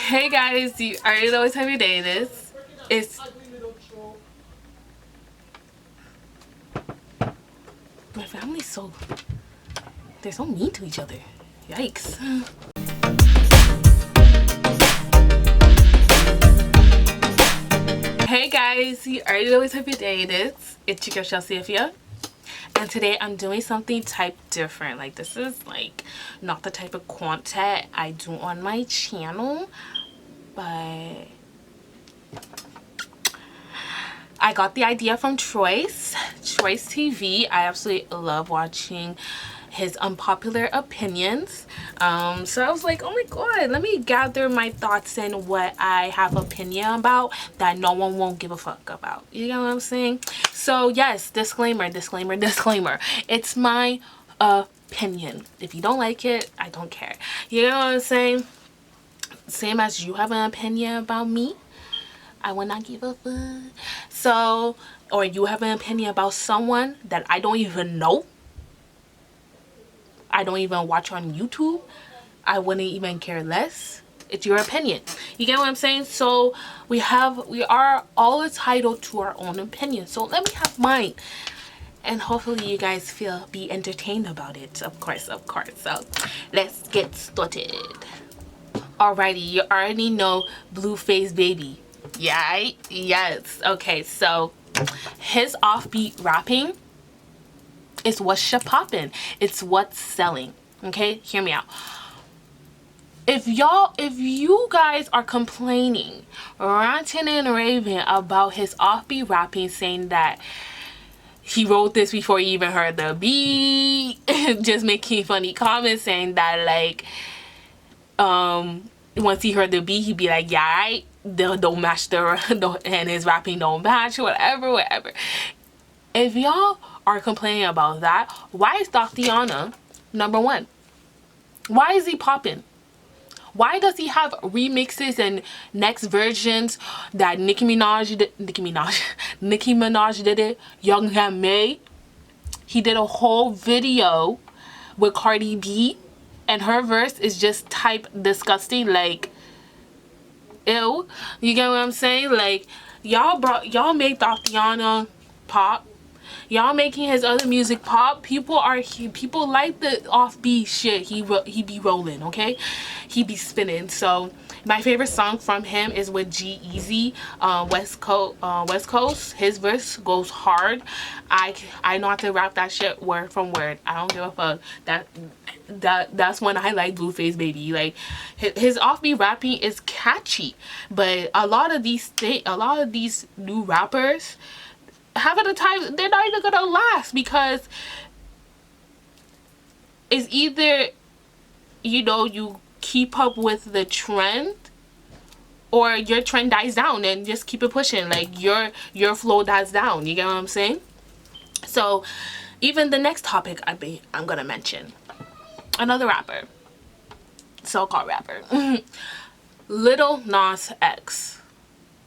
Hey guys, you already know what time of day it is. It's my family's so they're so mean to each other. Yikes. Hey guys, you already know what type of day it is. It's your girl Chelsea Afia. And today I'm doing something type different. Like, this is like not the type of content I do on my channel, but I got the idea from TROYCETV. I absolutely love watching his unpopular opinions. So I was like, oh my god, let me gather my thoughts and what I have opinion about that no one won't give a fuck about. You know what I'm saying? So yes, disclaimer. It's my opinion. If you don't like it, I don't care. You know what I'm saying? Same as you have an opinion about me, I will not give a fuck. So, or you have an opinion about someone that I don't even know, I don't even watch on YouTube, I wouldn't even care less. It's your opinion. You get what I'm saying? So we are all entitled to our own opinion. So let me have mine. And hopefully you guys be entertained about it. Of course. So let's get started. Alrighty, you already know Blueface Baby. Yeah, yes. Okay, so his offbeat rapping is what's poppin'. It's what's selling. Okay, hear me out. If you guys are complaining, ranting and raving about his offbeat rapping, saying that he wrote this before he even heard the beat, just making funny comments saying that like once he heard the beat he'd be like, yeah, don't match and his rapping don't match, whatever. If y'all are complaining about that, why is Thotiana number one? Why is he popping? Why does he have remixes and next versions that Nicki Minaj did it, Young May? He did a whole video with Cardi B and her verse is just type disgusting, like ew. You get what I'm saying? Like, y'all made Thotiana pop. Y'all making his other music pop. People like the offbeat shit he be rolling, okay? He be spinning. So my favorite song from him is with G-Eazy, West Coast. His verse goes hard. I know how to rap that shit word from word. I don't give a fuck. That's when I like Blueface Baby. Like, his offbeat rapping is catchy, but a lot of these new rappers, half of the time they're not even gonna last, because it's either, you know, you keep up with the trend or your trend dies down and just keep it pushing. Like, your flow dies down. You get what I'm saying? So even the next topic I'm gonna mention, another rapper, so-called rapper, Lil Nas X.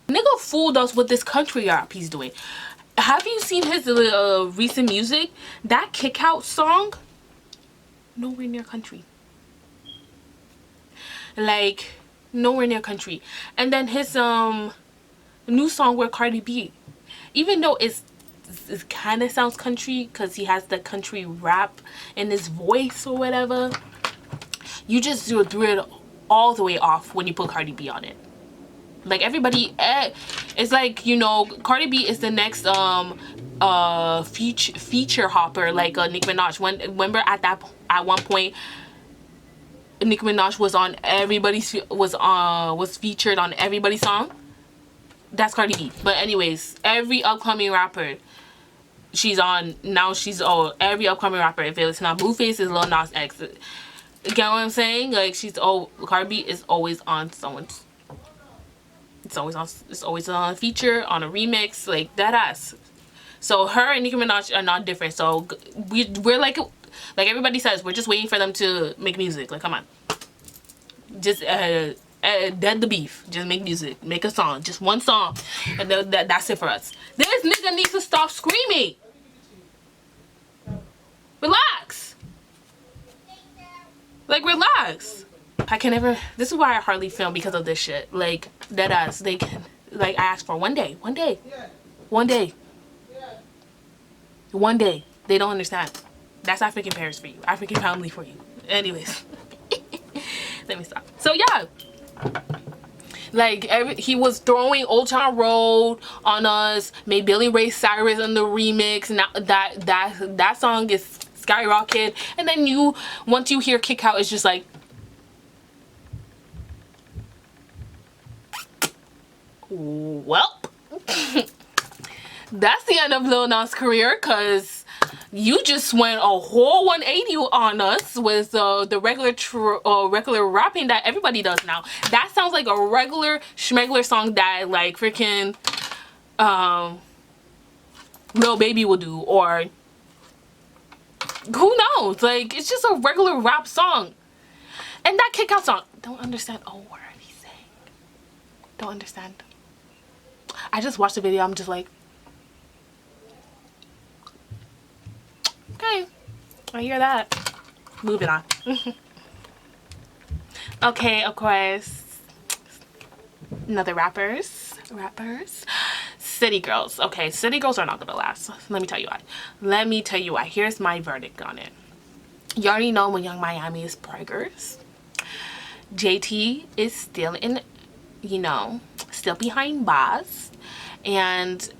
Nigga fooled us with this country rap he's doing. Have you seen his recent music? That Kick Out song, nowhere near country. Like, nowhere near country. And then his new song with Cardi B, even though it kind of sounds country because he has the country rap in his voice or whatever, you just threw it all the way off when you put Cardi B on it. Like, everybody, it's like, you know, Cardi B is the next feature hopper, like Nicki Minaj. Remember at one point Nicki Minaj was on was featured on everybody's song? That's Cardi B. But anyways, every upcoming rapper she's on now, every upcoming rapper, if it's not Blueface, is Lil Nas X. You get what I'm saying? Like, Cardi B is always on someone's. It's always on a feature, on a remix, like that ass. So her and Nicki Minaj are not different. So we're like everybody says, we're just waiting for them to make music. Like, come on, just dead the beef. Just make music, make a song, just one song, and that's it for us. This nigga needs to stop screaming. Relax. Like, relax. I can never. This is why I hardly film, because of this shit. Like, dead ass. They can, like, I asked for one day. One day. One day. One day. They don't understand. That's African parents for you. African family for you. Anyways. Let me stop. So, yeah. Like, he was throwing Old Town Road on us. Made Billy Ray Cyrus on the remix. Now that song is skyrocket. And then once you hear Kick Out, it's just like, well, that's the end of Lil Nas' career, because you just went a whole 180 on us with the regular rapping that everybody does now. That sounds like a regular schmegler song that, like, freaking Lil Baby will do, or who knows. Like, it's just a regular rap song. And that Kick Out song, don't understand a word he's saying. Don't understand. I just watched the video. I'm just like, okay, I hear that. Moving on. Okay, of course, another rappers. City girls. Okay, city girls are not gonna last. Let me tell you why. Here's my verdict on it. You already know when Young Miami is preggers. JT is still in, you know, still behind bars. And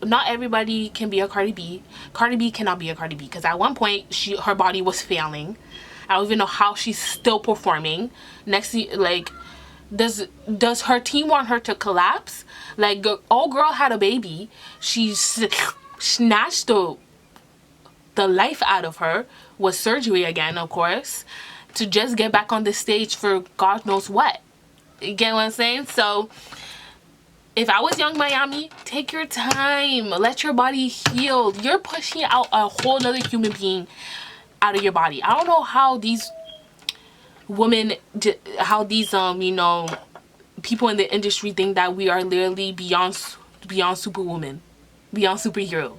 not everybody can be a Cardi B. Cardi B cannot be a Cardi B, because at one point her body was failing. I don't even know how she's still performing. Like, does her team want her to collapse? Like, old girl had a baby. She snatched the life out of her with surgery again, of course, to just get back on the stage for God knows what. You get what I'm saying? So if I was Young Miami, take your time. Let your body heal. You're pushing out a whole nother human being out of your body. I don't know how these women, you know, people in the industry think that we are literally beyond superwoman, beyond superhero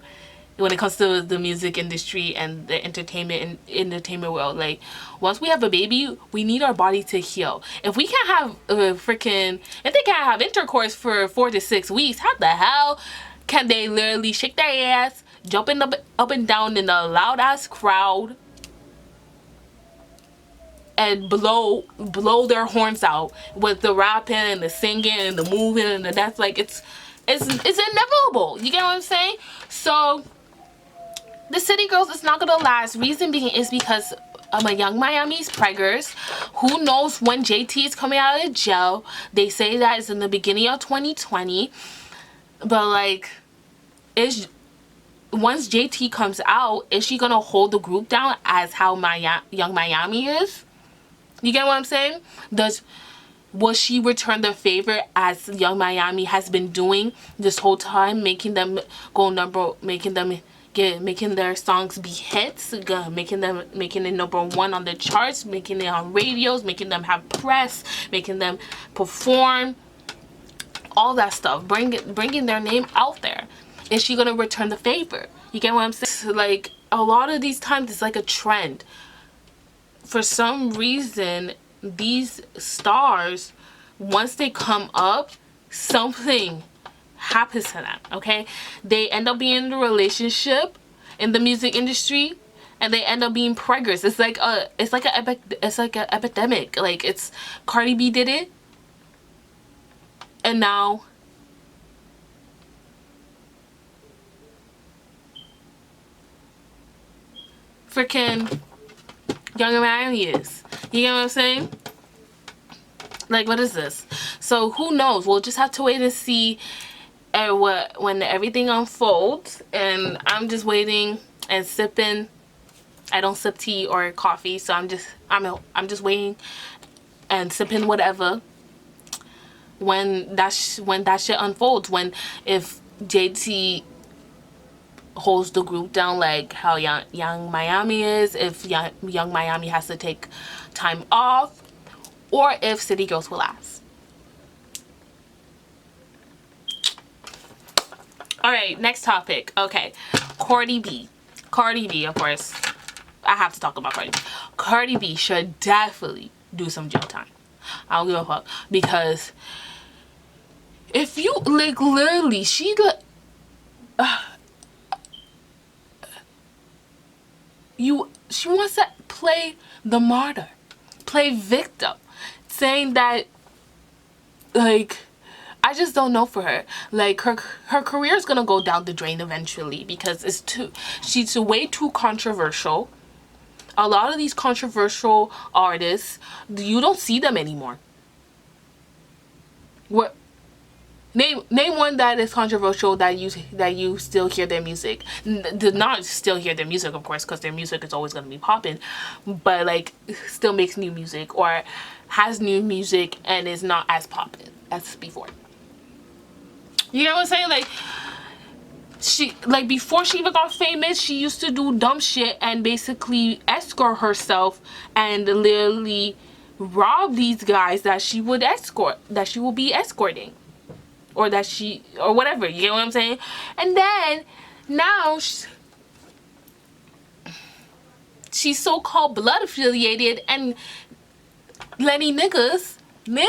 when it comes to the music industry and the entertainment world. Like, once we have a baby, we need our body to heal. If we can't have if they can't have intercourse for 4 to 6 weeks, how the hell can they literally shake their ass, jumping up and down in a loud ass crowd, and blow their horns out with the rapping and the singing and the moving and the dance? Like, it's inevitable. You get what I'm saying? So the city girls is not gonna last. Reason being is because a Young Miami's preggers. Who knows when JT is coming out of jail? They say that it's in the beginning of 2020, but like, once JT comes out, is she gonna hold the group down as how Young Miami is? You get what I'm saying? Will she return the favor as Young Miami has been doing this whole time, making them go making their songs be hits, making it #1 on the charts, making it on radios, making them have press, making them perform, all that stuff, bringing their name out there? Is she gonna return the favor? You get what I'm saying? Like, a lot of these times it's like a trend. For some reason, these stars, once they come up, something happens to them. Okay, they end up being in a relationship in the music industry, and they end up being preggers. It's like an epidemic. Like, it's Cardi B did it, and now freaking Young Miami is. You get what I'm saying? Like, what is this? So who knows? We'll just have to wait and see when everything unfolds. And I'm just waiting and sipping. I don't sip tea or coffee, so I'm just waiting and sipping whatever when that shit unfolds. If JT holds the group down like how Young Miami is, if Young Miami has to take time off, or if City Girls will last. Alright, next topic. Okay, Cardi B, of course. I have to talk about Cardi B. Cardi B should definitely do some jail time. I don't give a fuck, because if you like literally, she wants to play the martyr, play victim, saying that, like, I just don't know for her. Like, her career is gonna go down the drain eventually, because she's way too controversial. A lot of these controversial artists, you don't see them anymore. What? Name one that is controversial that you still hear their music. Not still hear their music, of course, because their music is always gonna be popping, but like still makes new music or has new music and is not as popping as before. You know what I'm saying? Like, she, like, before she even got famous, she used to do dumb shit and basically escort herself and literally rob these guys that she would escort, that she will be escorting, or that she, or whatever. You know what I'm saying? And then now she's so-called blood affiliated and letting niggas, my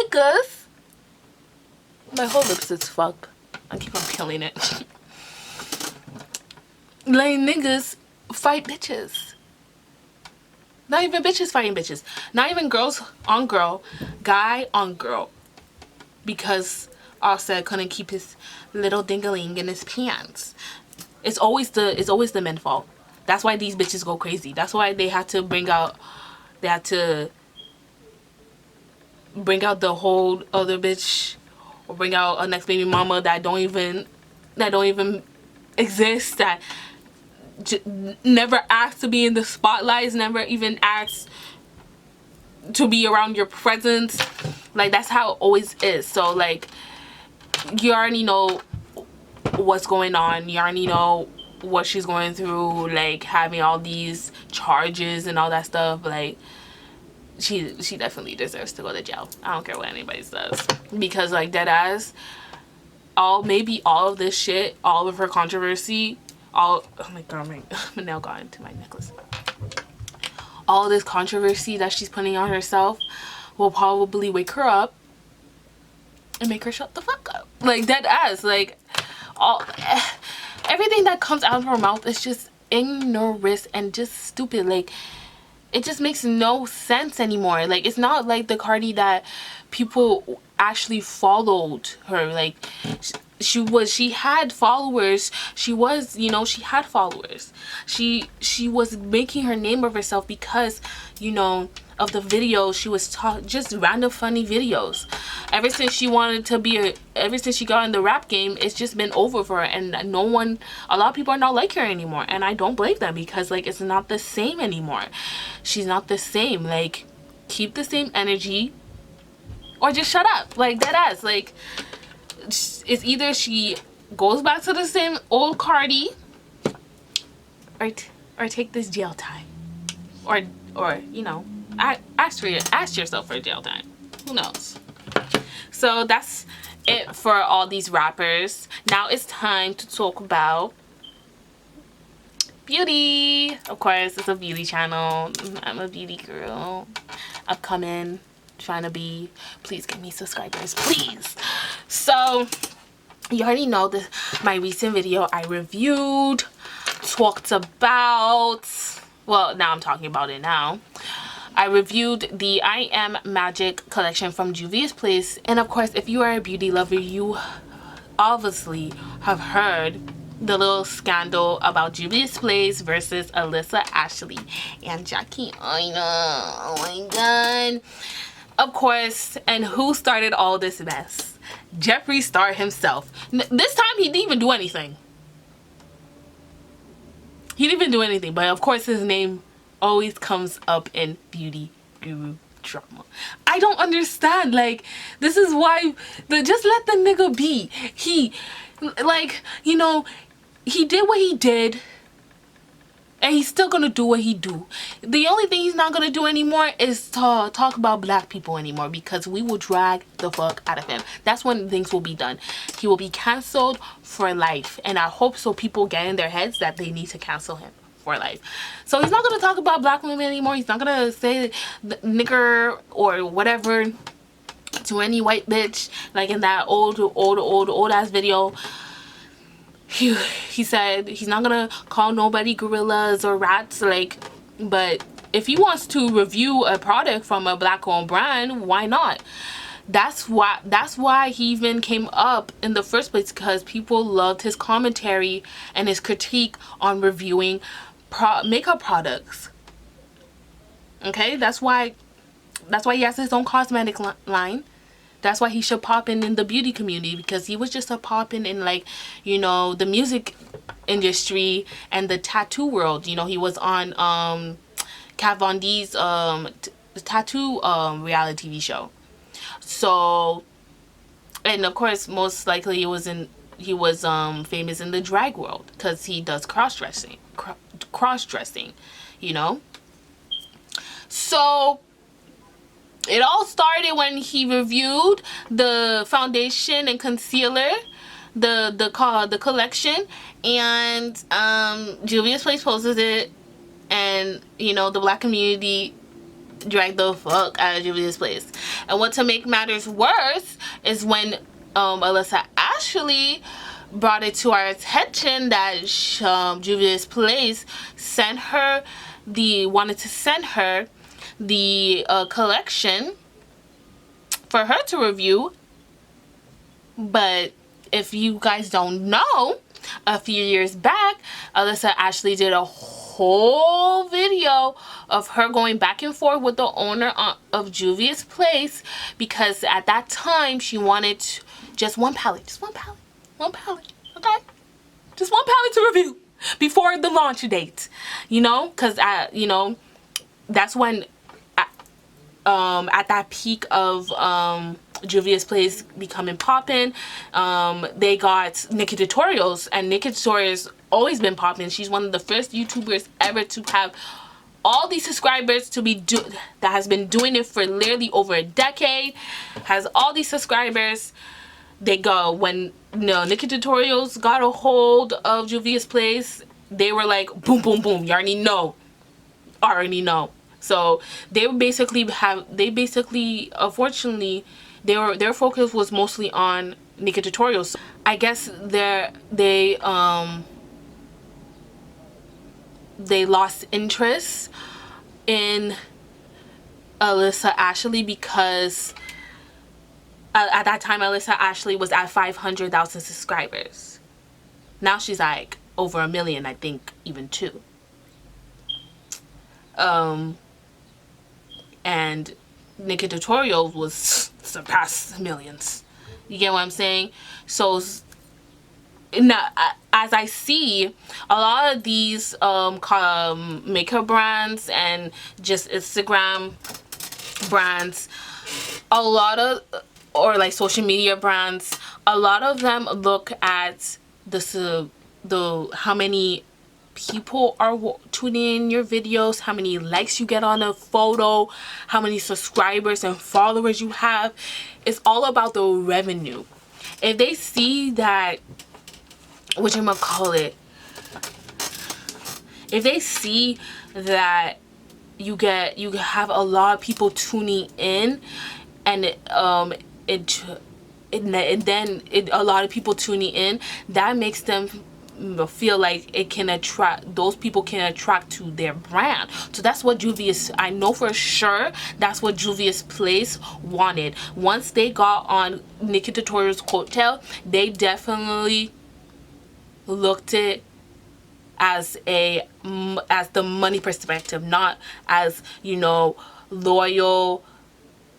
whole lips is fucked. I keep on killing it. Letting niggas fight bitches. Not even bitches fighting bitches. Not even girls on girl, guy on girl. Because Offset couldn't keep his little dingaling in his pants. It's always the men's fault. That's why these bitches go crazy. That's why they had to bring out the whole other bitch, or bring out a next baby mama that don't even exist, that never asked to be in the spotlights, never even asked to be around your presence. Like, that's how it always is. So like, you already know what's going on, you already know what she's going through, like having all these charges and all that stuff. Like, she definitely deserves to go to jail. I don't care what anybody says, because like, dead ass, maybe all of this shit, all of her controversy, oh my god, my nail got into my necklace. All this controversy that she's putting on herself will probably wake her up and make her shut the fuck up. Like, dead ass. Like, everything that comes out of her mouth is just ignorant and just stupid. Like, it just makes no sense anymore. Like, it's not like the Cardi that people actually followed her. Like, she had followers. She was, you know, she had followers. She was making her name of herself because, you know, of the videos she was just random funny videos. Ever since she got in the rap game, it's just been over for her, and a lot of people are not like her anymore, and I don't blame them, because like, it's not the same anymore. She's not the same. Like, keep the same energy or just shut up. Like, dead ass. Like, it's either she goes back to the same old Cardi, or take this jail time, or you know, ask yourself for jail time. Who knows? So that's it for all these rappers. Now it's time to talk about beauty. Of course, it's a beauty channel. I'm a beauty girl. Upcoming, trying to be. Please give me subscribers, please. So you already know my recent video I reviewed, talked about, well, now I'm talking about it now. I reviewed the I Am Magic collection from Juvia's Place, and of course, if you are a beauty lover, you obviously have heard the little scandal about Juvia's Place versus Alyssa, Ashley, and Jackie. I know, oh my god. Of course, and who started all this mess? Jeffree started himself. This time he didn't even do anything. He didn't even do anything, but of course his name always comes up in beauty guru drama. I don't understand. Like, this is why, just let the nigga be. He, like, you know, he did what he did, and he's still gonna do what he do. The only thing he's not gonna do anymore is talk about black people anymore, because we will drag the fuck out of him. That's when things will be done. He will be canceled for life, and I hope so people get in their heads that they need to cancel him for life. So he's not going to talk about black women anymore. He's not going to say the nigger or whatever to any white bitch like in that old ass video. He said he's not gonna call nobody gorillas or rats, like, but if he wants to review a product from a black owned brand, why not? That's why he even came up in the first place, because people loved his commentary and his critique on reviewing makeup products. Okay, that's why he has his own cosmetic line. That's why he should pop in the beauty community, because he was just a popping in, like, you know, the music industry and the tattoo world. You know, he was on Kat Von D's tattoo reality TV show. So, and of course, most likely he was famous in the drag world because he does cross-dressing, you know. So it all started when he reviewed the foundation and concealer, the collection, and Juvia's Place posted it, and you know, the black community dragged the fuck out of Juvia's Place. And what to make matters worse is when Alyssa Ashley brought it to our attention that Juvia's Place wanted to send her the collection for her to review. But if you guys don't know, a few years back, Alyssa Ashley did a whole video of her going back and forth with the owner of Juvia's Place, because at that time she wanted just one palette, okay, just one palette to review before the launch date, you know, because you know, that's when at that peak of Juvia's Place becoming poppin', they got Nikki Tutorials, and Nikki Tutorials always been poppin'. She's one of the first YouTubers ever to have all these subscribers, that has been doing it for literally over a decade, has all these subscribers. When Nikki Tutorials got a hold of Juvia's Place, they were like, boom, boom, boom, you already know. So they basically, unfortunately, their focus was mostly on Nikki Tutorials. I guess they lost interest in Alyssa Ashley, because at that time Alyssa Ashley was at 500,000 subscribers. Now she's like over 1 million, I think, even 2. And Nikki Tutorials was surpassed millions. You get what I'm saying? So now, as I see, a lot of these makeup brands and just Instagram brands, or like social media brands, a lot of them look at the how many people are tuning in your videos, how many likes you get on a photo, how many subscribers and followers you have. It's all about the revenue. If they see that, if they see that you have a lot of people tuning in, and then a lot of people tuning in, that makes them feel like those people can attract to their brand. So that's what Juvia's, I know for sure that's what Juvia's Place wanted. Once they got on Nikki Tutorials' coattail, they definitely looked at as the money perspective, not as, you know, loyal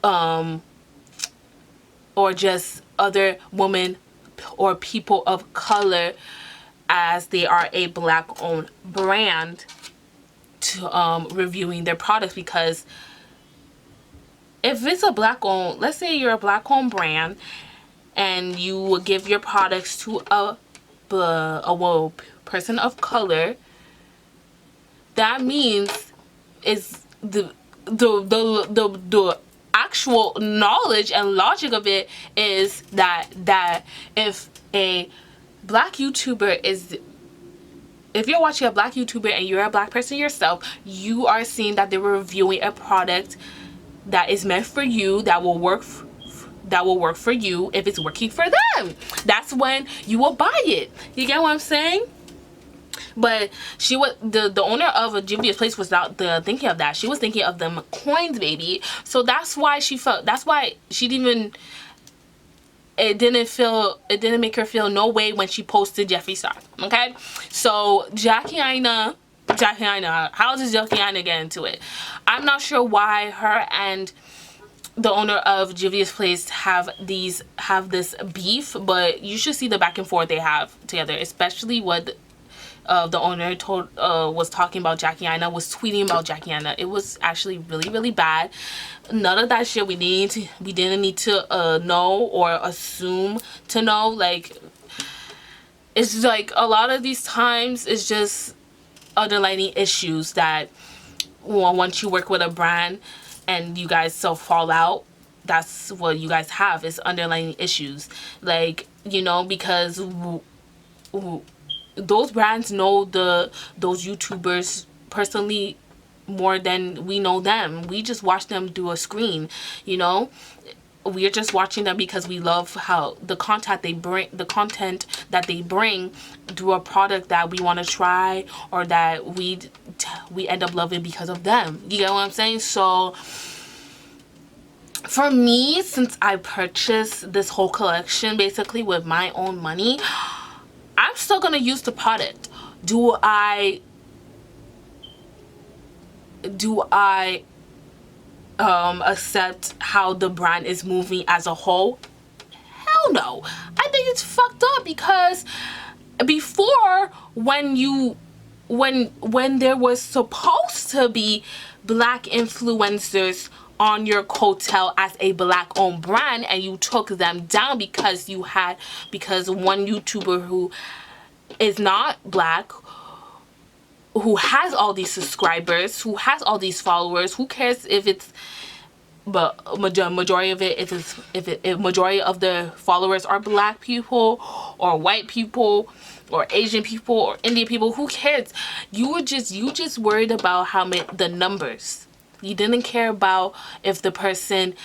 or just other women or people of color, as they are a black owned brand, to reviewing their products. Because if it's a black owned, let's say you're a black owned brand and you will give your products to a person of color, that means is the actual knowledge and logic of it is that if a black YouTuber is if you're watching a black YouTuber and you're a black person yourself, you are seeing that they're reviewing a product that is meant for you, that will work for you. If it's working for them, that's when you will buy it. You get what I'm saying? But she was the owner of a Juvia's place was not thinking of that. She was thinking of them coins, baby. So that's why she felt, that's why she didn't even, it didn't make her feel no way when she posted Jeffree Star. Okay, so Jackie Aina, how does Jackie Aina get into it? I'm not sure why her and the owner of Juvia's place have this beef, but you should see the back and forth they have together, especially what the owner was talking about Jackie Aina, was tweeting about Jackie Aina. It was actually really, really bad. None of that shit we didn't need to know or assume to know. Like, it's like a lot of these times it's just underlying issues that, well, once you work with a brand and you guys fall out, that's what you guys have, is underlying issues. Like, you know, because those brands know those YouTubers personally more than we know them. We just watch them through a screen, you know. We're just watching them because we love how the content that they bring through a product that we want to try, or that we end up loving because of them. You get what I'm saying? So for me, since I purchased this whole collection basically with my own money, I'm still gonna use the product. Do I accept how the brand is moving as a whole? Hell no. I think it's fucked up, because before, when there was supposed to be black influencers on your coattail as a black owned brand, and you took them down because one YouTuber who is not black, who has all these subscribers, who has all these followers, who cares if it's, but majority of it, if majority of the followers are black people or white people or Asian people or Indian people, who cares? You just worried about the numbers. You didn't care about if the person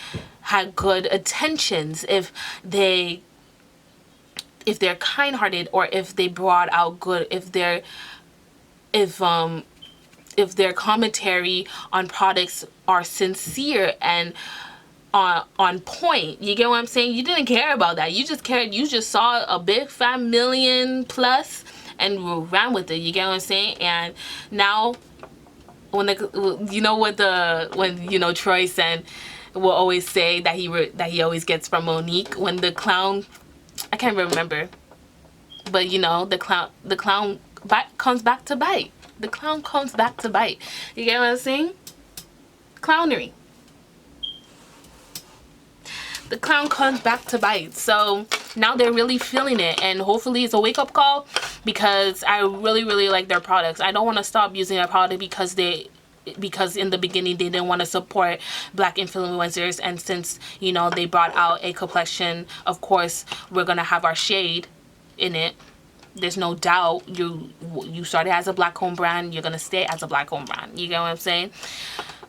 had good intentions, if they're kind-hearted, or if they brought out good, if their commentary on products are sincere and on point. You get what I'm saying? You didn't care about that. You just saw a big 5 million plus and ran with it. You get what I'm saying? And now, when Troy said, will always say that he always gets from Monique, when the clown, I can't remember, but you know, the clown comes back to bite. The clown comes back to bite. You get what I'm saying? Clownery. The clown comes back to bite. So now they're really feeling it, and hopefully it's a wake-up call, because I really, really like their products. I don't want to stop using their product because in the beginning they didn't want to support black influencers, and since, you know, they brought out a complexion, of course we're gonna have our shade in it. There's no doubt. You started as a black owned brand, you're gonna stay as a black owned brand. You get what I'm saying?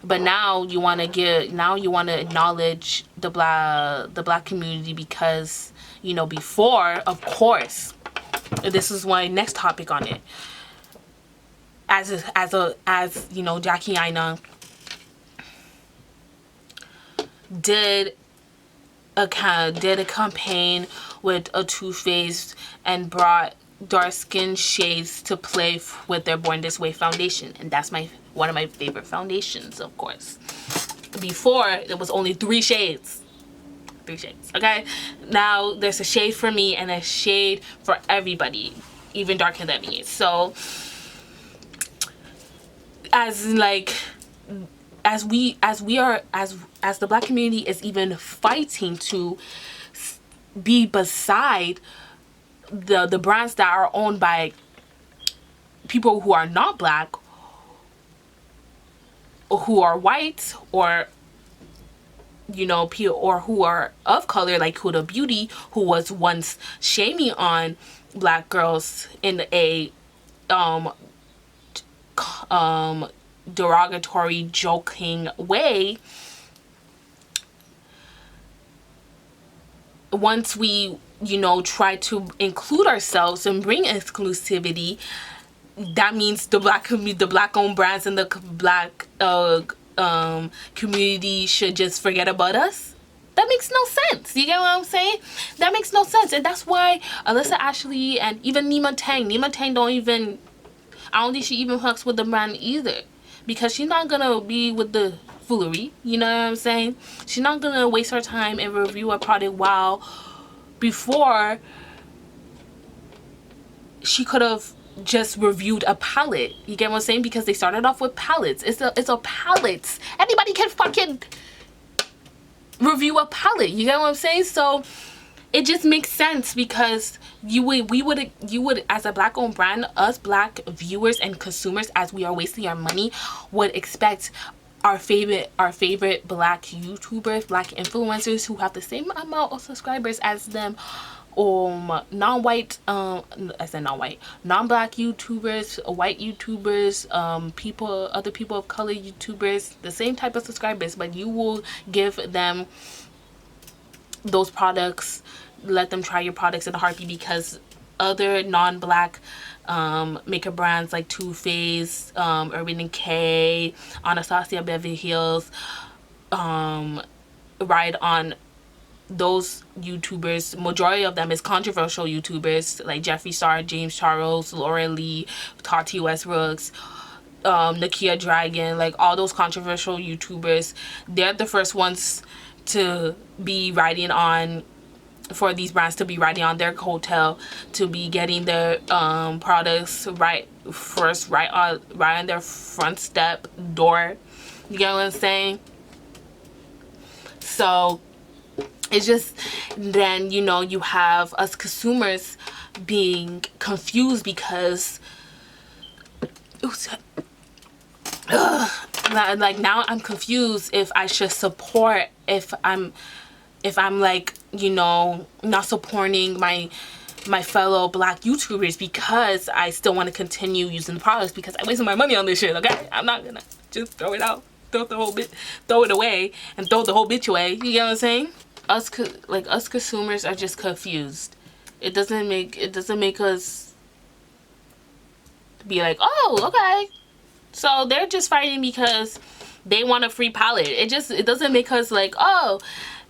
But now you want to acknowledge the black community, because, you know, before, of course, this is my next topic on it, as you know, Jackie Aina did a campaign with a Too Faced and brought dark skin shades to play with their Born This Way foundation, and that's one of my favorite foundations, of course. Before, there was only 3 shades. 3 shades, okay? Now there's a shade for me and a shade for everybody, even darker than me. So as the black community is even fighting to be beside the brands that are owned by people who are not black, or who are white, or, you know, or who are of color, like Huda Beauty, who was once shaming on black girls in a um derogatory, joking way, once we, you know, try to include ourselves and bring exclusivity, that means the black owned brands and the black community should just forget about us. That makes no sense. You get what I'm saying? That makes no sense. And that's why Alyssa Ashley and even Nima Tang don't even, I don't think she even hooks with the brand either, because she's not gonna be with the foolery. You know what I'm saying? She's not gonna waste her time and review a product while before she could have just reviewed a palette. You get what I'm saying? Because they started off with palettes. It's a palette. Anybody can fucking review a palette. You get what I'm saying? So it just makes sense, because you would as a black owned brand, us black viewers and consumers, as we are wasting our money, would expect our favorite black YouTubers, black influencers who have the same amount of subscribers as them, non-white, I said non-white, non-black YouTubers, white YouTubers, other people of color YouTubers, the same type of subscribers, but you will give them those products, let them try your products in a heartbeat, because other non-black makeup brands like Too Faced, Urban Decay, Anastasia Beverly Hills ride on those YouTubers. Majority of them is controversial YouTubers like Jeffree Star, James Charles, Laura Lee, Tati Westbrooks, Nakia Dragon, like all those controversial YouTubers. They're the first ones to be riding on, for these brands to be riding on their coattail, to be getting their products right on their front step door. You get what I'm saying? So it's just, then, you know, you have us consumers being confused because like, now I'm confused if I should support, if I'm like, you know, not supporting my fellow black YouTubers because I still want to continue using the products, because I wasted my money on this shit. Okay, I'm not gonna just throw it out, throw it away and throw the whole bitch away. You get what I'm saying? Us consumers are just confused. It doesn't make us be like, oh, okay, so they're just fighting because they want a free palette. It doesn't make us like, oh,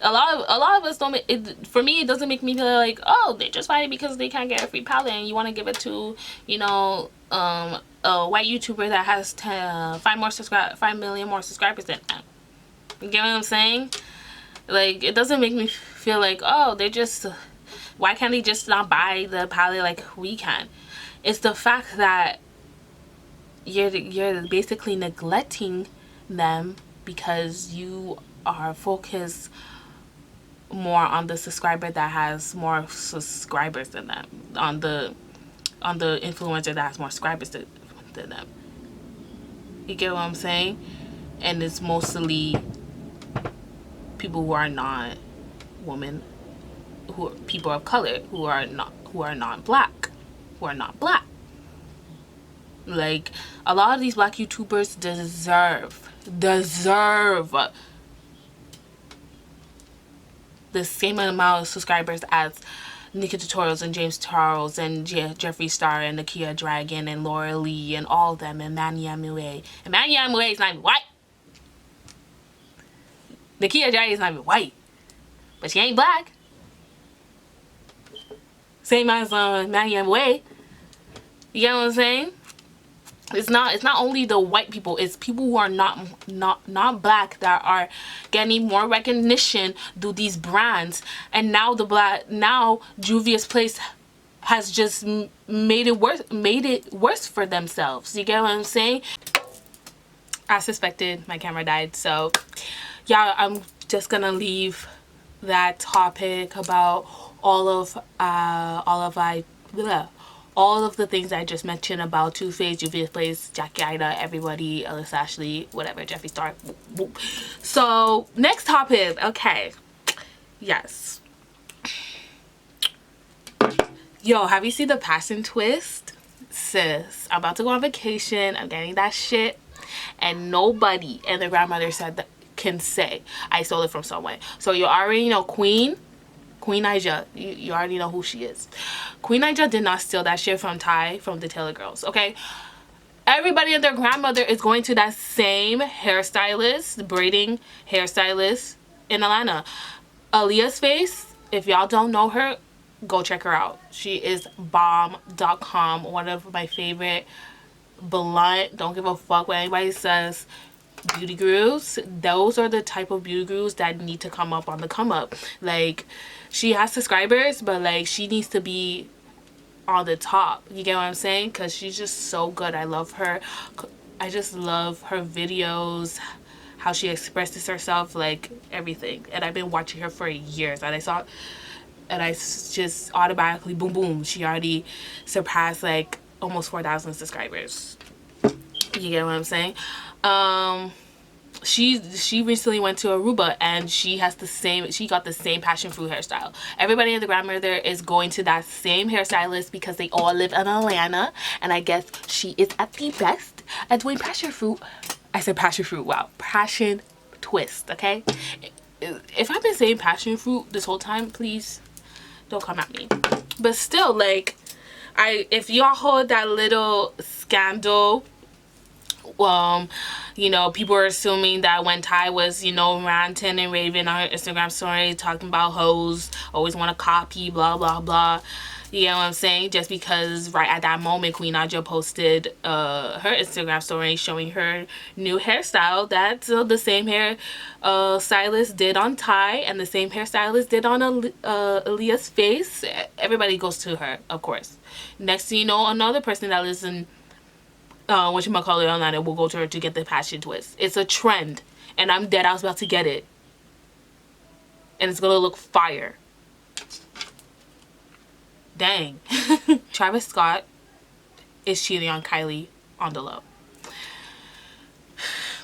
a lot of us don't make it. For me, it doesn't make me feel like, oh, they're just fighting because they can't get a free palette, and you want to give it to, you know, a white YouTuber that has 5 million more subscribers than them. You get what I'm saying? Like, it doesn't make me feel like, oh, they're just, why can't they just not buy the palette like we can? It's the fact that you're basically neglecting them because you are focused more on the subscriber that has more subscribers than them, on the influencer that has more subscribers than them. You get what I'm saying? And it's mostly people who are not women, who are people of color, who are not black. Like, a lot of these black YouTubers deserve the same amount of subscribers as Nika Tutorials and James Charles and Jeffree Star and Nakia Dragon and Laura Lee and all of them, and Manny Amue. And Manny Amue is not even white. Nakia Dragon is not even white, but she ain't black. Same as Manny Amue. You get what I'm saying? It's not only the white people, it's people who are not black that are getting more recognition through these brands. And now Juvia's Place has just made it worse for themselves. You get what I'm saying? As suspected, my camera died, so yeah, I'm just gonna leave that topic about all of the things I just mentioned about Too Faced, Juvia's Place, Jackie Ida, everybody, Alyssa Ashley, whatever, Jeffree Star. So, next topic. Okay. Yes. Yo, have you seen the Passion Twist sis, I'm about to go on vacation. I'm getting that shit. And nobody and their grandmother said that can say I stole it from someone. So you already know Queen Naija. You already know who she is. Queen Naija did not steal that shit from Ty, from the Taylor girls, okay? Everybody and their grandmother is going to that same hairstylist, the braiding hairstylist in Atlanta. Aaliyah's Face, if y'all don't know her, go check her out. She is bomb.com, one of my favorite blunt, don't give a fuck what anybody says, beauty gurus. Those are the type of beauty gurus that need to come up on the come up. Like, she has subscribers, but like, she needs to be on the top. You get what I'm saying? Because she's just so good. I love her. I just love her videos, how she expresses herself, like everything. And I've been watching her for years, and I just automatically, boom boom, she already surpassed like almost 4,000 subscribers. You get what I'm saying? She recently went to Aruba, and she got the same passion fruit hairstyle. Everybody and the grandmother is going to that same hairstylist because they all live in Atlanta, and I guess she is at the best at doing passion fruit. I said passion fruit, wow, passion twist. Okay, if I've been saying passion fruit this whole time, please don't come at me. But still, like, if y'all hold that little scandal, you know, people are assuming that when Ty was, you know, ranting and raving on her Instagram story, talking about hoes, always want to copy, blah, blah, blah. You know what I'm saying? Just because right at that moment, Queen Naija posted her Instagram story showing her new hairstyle that the same hair stylist did on Ty, and the same hairstylist did on Aaliyah's Face. Everybody goes to her, of course. Next thing you know, another person that lives in whatchamacallit online will go to her to get the passion twist. It's a trend, and I'm dead. I was about to get it, and it's gonna look fire. Dang. Travis Scott is cheating on Kylie on the low.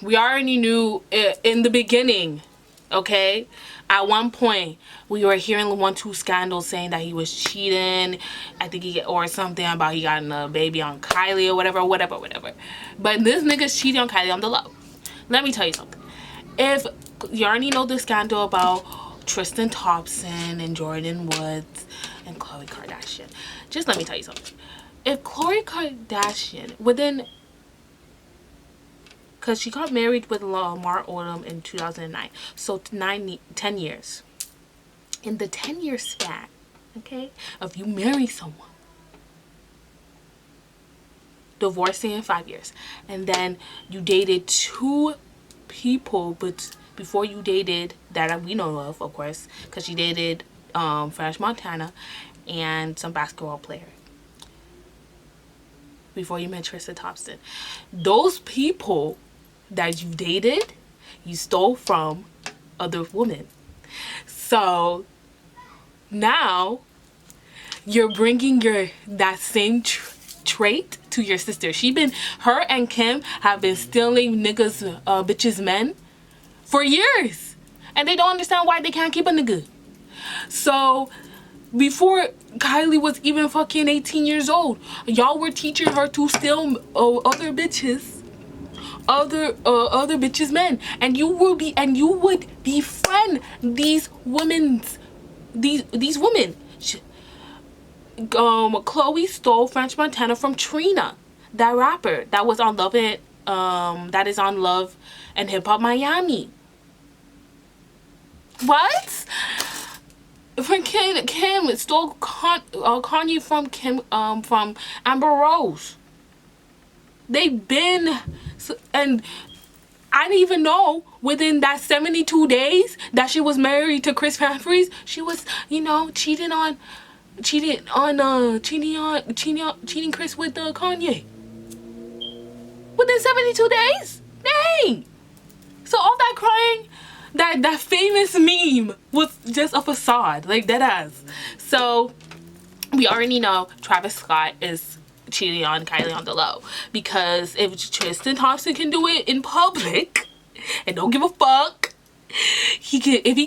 We already knew in the beginning, okay? At one point, we were hearing 1-2 scandals saying that he was cheating. I think or something about he got a baby on Kylie or whatever. But this nigga's cheating on Kylie on the low. Let me tell you something. If you already know the scandal about Tristan Thompson and Jordan Woods and Khloe Kardashian, just let me tell you something. If Khloe Kardashian, because she got married with Lamar Odom in 2009, so 10 years. In the 10-year span, okay, if you marry someone, divorcing in 5 years, and then you dated 2 people, but before you dated that we know of course, because she dated French Montana and some basketball player before you met Tristan Thompson. Those people that you dated, you stole from other women. So now you're bringing that same trait to your sister. Her and Kim have been stealing niggas, bitches, men for years, and they don't understand why they can't keep a nigga. So before Kylie was even fucking 18 years old, y'all were teaching her to steal other bitches, other bitches' men, and you would befriend these women. Khloe stole French Montana from Trina, that rapper that was on that is on Love and Hip Hop Miami. What? From Kim stole Kanye from Amber Rose. They've been, and I didn't even know within that 72 days that she was married to Chris Humphries, she was, you know, cheating Chris with Kanye. Within 72 days? Dang! So all that crying, that famous meme was just a facade, like dead ass. So we already know Travis Scott is cheating on Kylie on the low, because if Tristan Thompson can do it in public and don't give a fuck, he can. If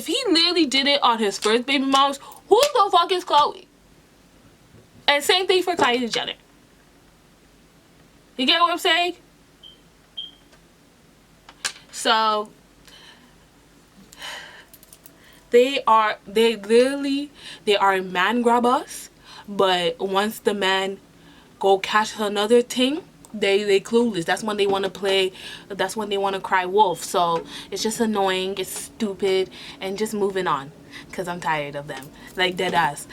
he literally did it on his fucking baby moms, who the fuck is Khloe? And same thing for Kylie Jenner. You get what I'm saying? So they are man grabbers, but once the man go catch another thing, they clueless. That's when they want to play, that's when they want to cry wolf. So it's just annoying, it's stupid, and just moving on, because I'm tired of them, like dead ass.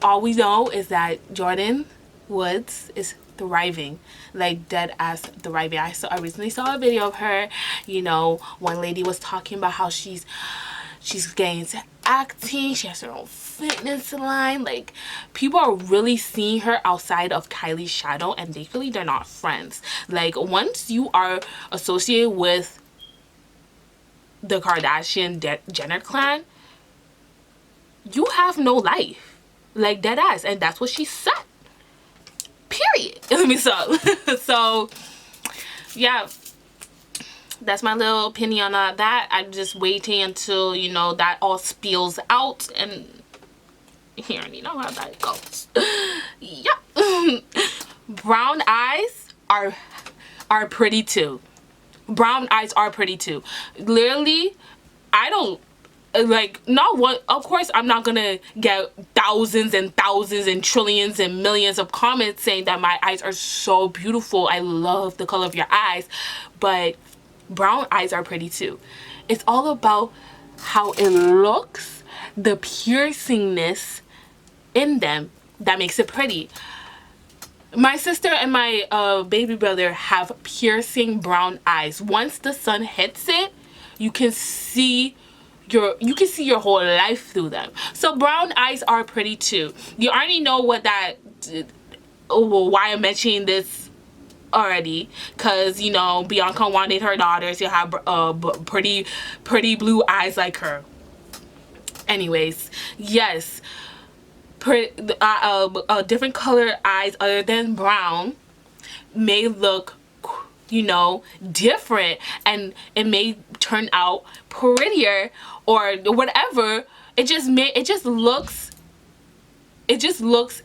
All we know is that Jordyn Woods is thriving, like dead ass thriving. I recently saw a video of her. You know, one lady was talking about how she's getting into acting, she has her own fitness line. Like, people are really seeing her outside of Kylie's shadow, and they're not friends. Like, once you are associated with the Kardashian Jenner clan, you have no life, like dead ass. And that's what she said, period. Let me stop. So yeah, that's my little opinion on that. I'm just waiting until, you know, that all spills out, and you already know how that goes. Yeah. Brown eyes are pretty too. Brown eyes are pretty too. Literally, I don't like, not one, of course I'm not gonna get thousands and thousands and trillions and millions of comments saying that my eyes are so beautiful, I love the color of your eyes, but brown eyes are pretty too. It's all about how it looks, the piercingness in them that makes it pretty. My sister and my baby brother have piercing brown eyes. Once the sun hits it, you can see your whole life through them. So brown eyes are pretty too. You already know what that, why I'm mentioning this already, because, you know, Bianca wanted her daughters to have pretty blue eyes like her. Anyways, yes, different color eyes other than brown may look, you know, different, and it may turn out prettier or whatever. It just looks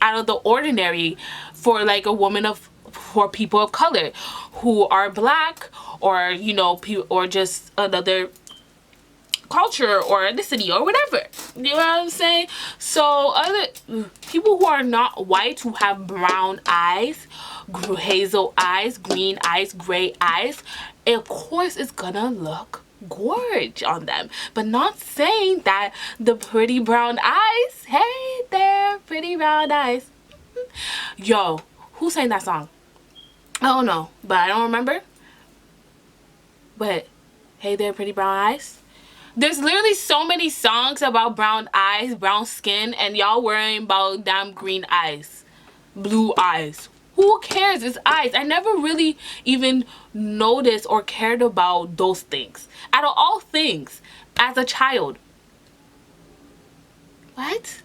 out of the ordinary for like a woman for people of color who are black, or, you know, or just another culture or ethnicity or whatever. You know what I'm saying? So other people who are not white, who have brown eyes, hazel eyes, green eyes, gray eyes, of course it's gonna look gorge on them. But not saying that the pretty brown eyes, hey there, pretty brown eyes. Yo, who sang that song? I don't know, but I don't remember. But hey there, pretty brown eyes. There's literally so many songs about brown eyes, brown skin, and y'all worrying about damn green eyes, blue eyes. Who cares? It's eyes. I never really even noticed or cared about those things. Out of all things, as a child. What?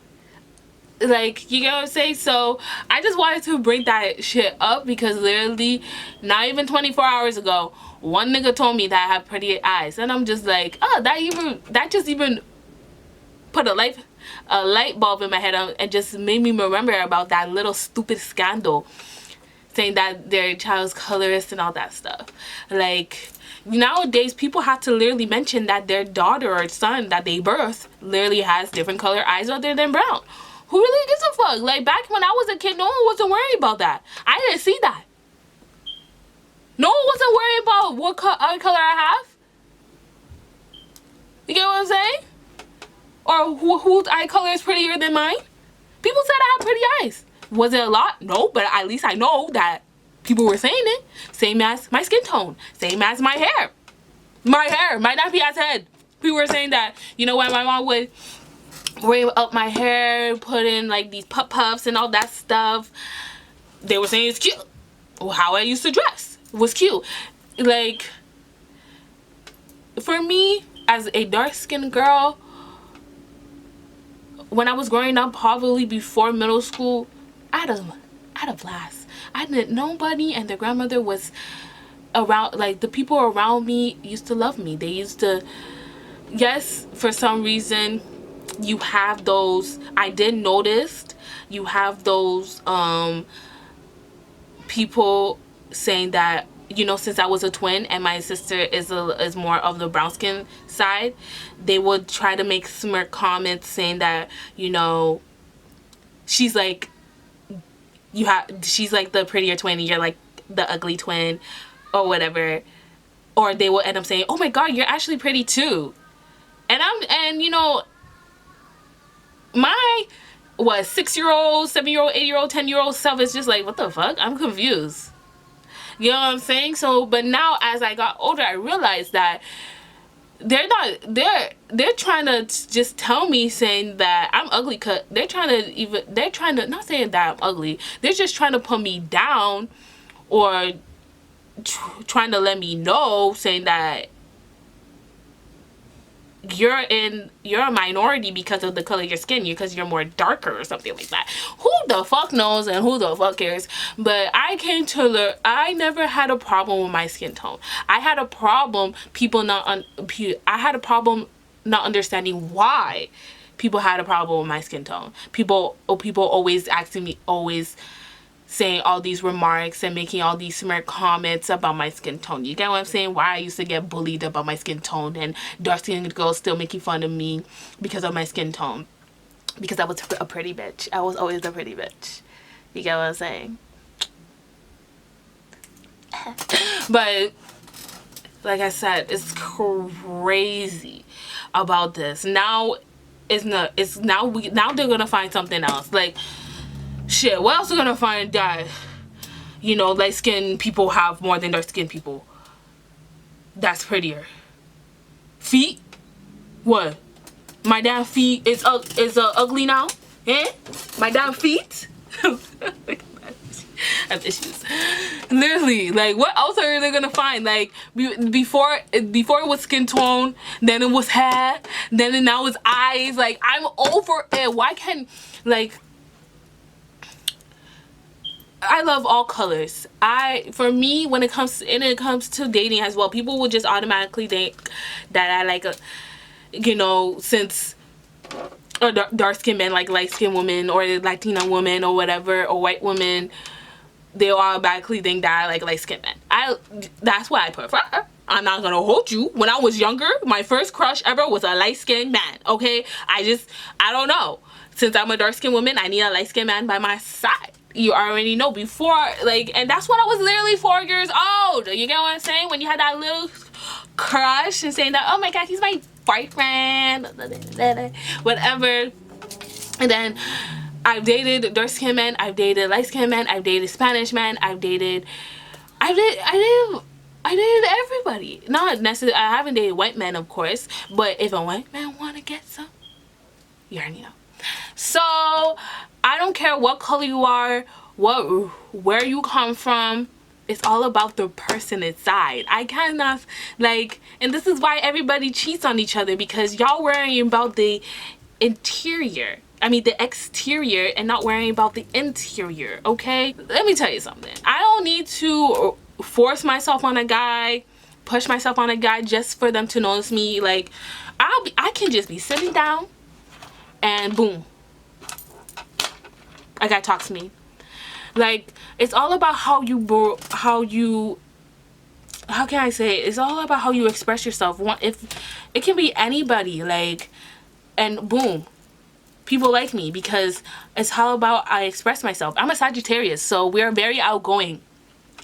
Like, you get what I'm saying? So I just wanted to bring that shit up, because literally not even 24 hours ago, one nigga told me that I have pretty eyes, and I'm just like, oh, that just even put a light bulb in my head, and just made me remember about that little stupid scandal saying that their child's colorist and all that stuff. Like, nowadays people have to literally mention that their daughter or son that they birth literally has different color eyes other than brown. Who really gives a fuck? Like, back when I was a kid, no one wasn't worried about that. I didn't see that. No one wasn't worried about what eye color I have. You get what I'm saying? Or whose eye color is prettier than mine? People said I have pretty eyes. Was it a lot? No, but at least I know that people were saying it. Same as my skin tone. Same as my hair. My hair might not be as head. People were saying that, you know, when my mom would wave up my hair, put in like these puffs and all that stuff, they were saying it's cute. How I used to dress was cute. Like, for me, as a dark-skinned girl, when I was growing up, probably before middle school, I had a blast. I didn't, nobody and their grandmother was around. Like, the people around me used to love me. They used to, yes, for some reason you have those, I did notice, you have those people saying that, you know, since I was a twin and my sister is more of the brown skin side, they would try to make smirk comments saying that, you know, she's like she's like the prettier twin and you're like the ugly twin or whatever. Or they will end up saying, oh my god, you're actually pretty too. And you know, my 6-year-old, 7-year-old, 8-year-old, 10-year-old self is just like, what the fuck? I'm confused. You know what I'm saying? So, but now as I got older, I realized that they're trying to just tell me saying that I'm ugly, cause they're trying to not saying that I'm ugly, they're just trying to put me down, or trying to let me know saying that you're a minority because of the color of your skin, because you're more darker or something like that. Who the fuck knows and who the fuck cares? But I came to learn, I never had a problem with my skin tone. I had a problem I had a problem not understanding why people had a problem with my skin tone. People always asking me, always saying all these remarks and making all these smirk comments about my skin tone. You get what I'm saying? Why I used to get bullied about my skin tone, and dark-skinned girls still making fun of me because of my skin tone. Because I was a pretty bitch. I was always a pretty bitch. You get what I'm saying? But like I said, it's crazy about this. Now now they're gonna find something else. Like, shit, what else are gonna find that, you know, light-skinned people have more than dark-skinned people that's prettier? Feet? What? My damn feet is ugly now? Eh? My damn feet? I have issues. Literally, like, what else are they gonna find? Like, before it was skin tone, then it was hair, then now it's eyes. Like, I'm over it. Why can't, like, I love all colors. For me, when it comes to dating as well, people will just automatically think that I like you know, since dark-skinned men like light-skinned women or Latina women or whatever, or white women, they'll automatically think that I like light-skinned men. That's what I prefer. I'm not gonna hold you. When I was younger, my first crush ever was a light-skinned man, okay? I don't know. Since I'm a dark-skinned woman, I need a light-skinned man by my side. You already know before, like, and that's when I was literally 4 years old. You get what I'm saying? When you had that little crush and saying that, oh my god, he's my boyfriend, whatever. And then I've dated dark-skinned men, I've dated light-skinned men, I've dated Spanish men, I dated everybody. Not necessarily, I haven't dated white men, of course, but if a white man want to get some, you already know. So I don't care what color you are, where you come from. It's all about the person inside. I cannot, like, and this is why everybody cheats on each other, because y'all worrying about the interior, I mean the exterior, and not worrying about the interior. Okay, let me tell you something. I don't need to force myself on a guy, push myself on a guy just for them to notice me. Like, I can just be sitting down and boom, a guy talks to me. Like, it's all about how can I say it? It's all about how you express yourself. If it can be anybody, like, and boom, people like me because it's all about I express myself. I'm a Sagittarius, so we're very outgoing.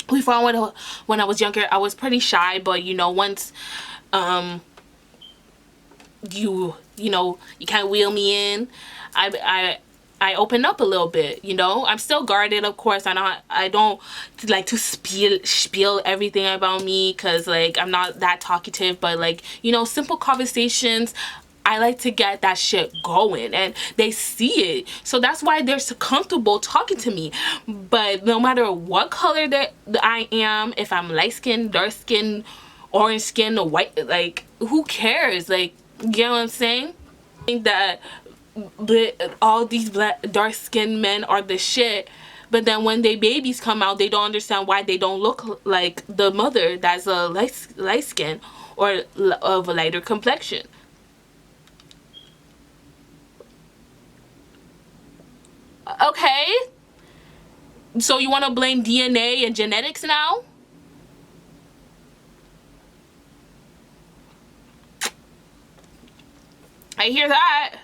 Before when I was younger, I was pretty shy, but you know, once you know, you kind of wheel me in, I open up a little bit, you know. I'm still guarded, of course. I don't like to spiel everything about me, because like I'm not that talkative, but like, you know, simple conversations, I like to get that shit going, and they see it, so that's why they're so comfortable talking to me. But no matter what color that I am, if I'm light skin, dark skin, orange skin, or white, like, who cares? Like, you know what I'm saying? I think that all these dark-skinned men are the shit, but then when they babies come out, they don't understand why they don't look like the mother that's a light skin or of a lighter complexion. Okay, So you want to blame DNA and genetics now? I hear that.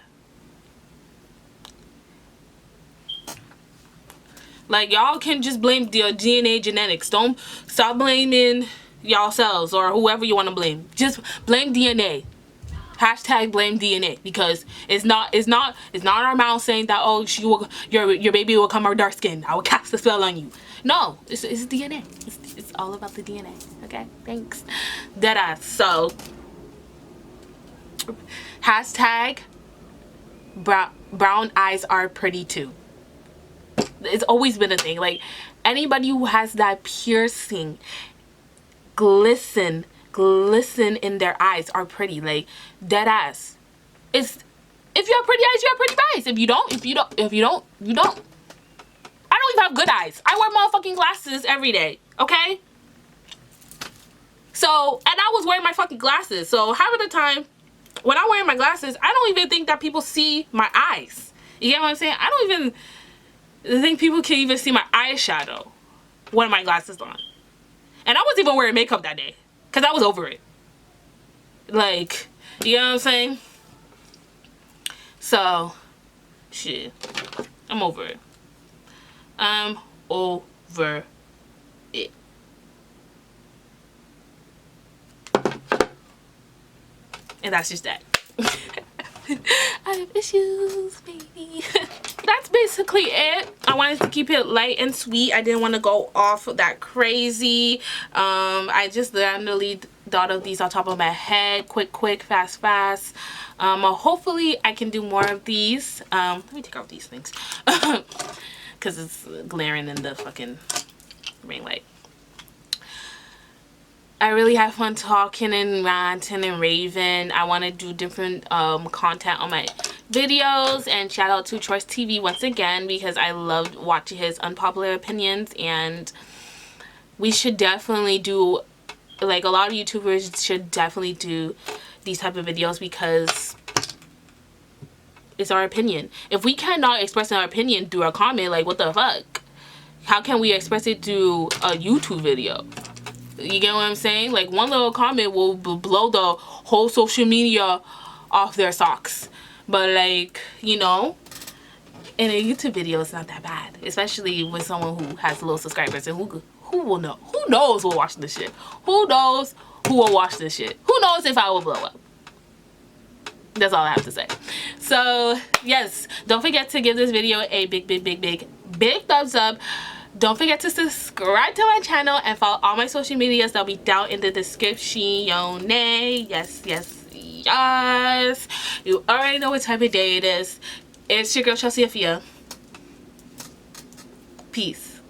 Like, y'all can just blame the DNA genetics. Don't stop blaming yourselves or whoever you want to blame. Just blame DNA. Hashtag blame DNA, because it's not our mouth saying that, oh, your baby will come out dark skin. I will cast a spell on you. No, it's DNA. It's all about the DNA. Okay, thanks. Deadass. So hashtag brown eyes are pretty too. It's always been a thing. Like, anybody who has that piercing glisten in their eyes are pretty. Like, dead ass. It's, if you have pretty eyes, you have pretty eyes. If you don't, you don't. I don't even have good eyes. I wear motherfucking glasses every day. Okay? So, and I was wearing my fucking glasses. So half of the time when I'm wearing my glasses, I don't even think that people see my eyes. You get what I'm saying? I don't even think people can even see my eyeshadow with my glasses on. And I wasn't even wearing makeup that day, because I was over it. Like, you know what I'm saying? So, shit. I'm over it. I'm over it. And that's just that. I have issues, baby. That's basically it. I wanted to keep it light and sweet. I didn't want to go off that crazy. I just randomly thought of these on top of my head. Quick, fast. Hopefully I can do more of these. Let me take off these things. Because it's glaring in the fucking ring light. I really have fun talking and ranting and raving. I want to do different content on my videos, and shout out to TROYCETV once again, because I loved watching his unpopular opinions. And we should definitely do, like, a lot of YouTubers should definitely do these type of videos, because it's our opinion. If we cannot express our opinion through a comment, like, what the fuck? How can we express it through a YouTube video? You get what I'm saying? Like, one little comment will blow the whole social media off their socks. But, like, you know, in a YouTube video, it's not that bad. Especially with someone who has low subscribers. And who will know? Who knows who will watch this shit? Who knows who will watch this shit? Who knows if I will blow up? That's all I have to say. So, yes. Don't forget to give this video a big thumbs up. Don't forget to subscribe to my channel and follow all my social medias. They'll be down in the description. Yes. You already know what type of day it is. It's your girl, Chelsea Afia. Peace.